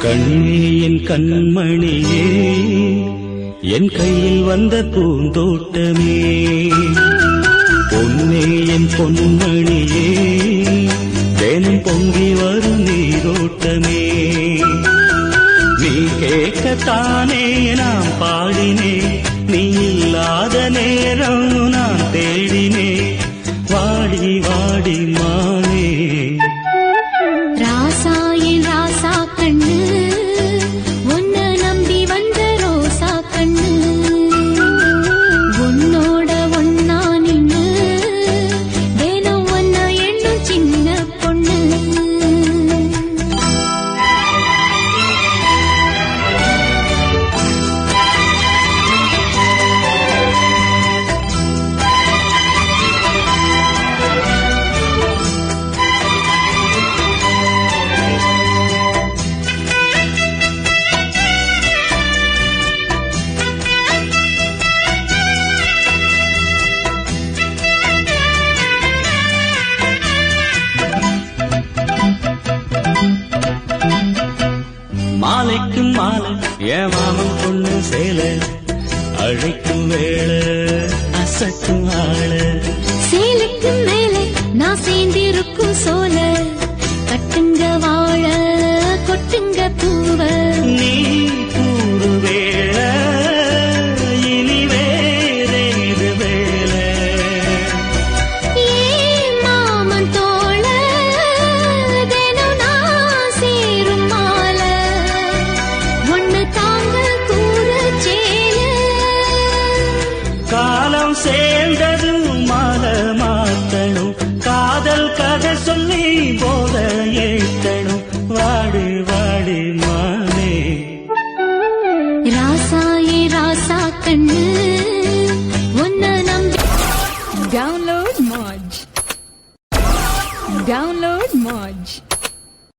கண்ணே என் கண்மணியே, என் கையில் வந்த பூந்தோட்டமே, பொன்னே என் பொன்மணியே, தினம் பொங்கி வரும் நீரோட்டமே. நீ கேட்கத்தானே நான் பாடினே, நீ இல்லாத நேரம் நான் தேடினே, வாடி வாடி மானே. ராசாயின் ராசா கண்ணு, உன்னை நம்பி வந்த ரோசா கண்ணு, உன்னோட ஒன்னா நின்னு தினம் ஒன்ன எண்ணும் சின்ன பொண்ணு. மாலைக்கும் மாலை என் மாமன் பொண்ணு சேலை, அழைக்கும் வேளை அசக்கும் ஆள. சேலைக்கு மேலே நான் சேர்ந்திருக்கும் சோல, கட்டுங்க வாழ கொட்டுங்க பூவ. நீ கூறு வேளை இனி வேறேது வேலை. ஏன் மாமன் தோள தினம் நான் சேரும் மாலை, ஒன்னு தாங்க கூற சேல. காலம் சேர்ந்ததும் மாலை மாத்தணும், காதல் கதை சொல்லி போத ஏத்தணும், வாடி வாடி மானே. ராசாயே ராசா கண்ணு, உன்னை நம்பி. Download Moj.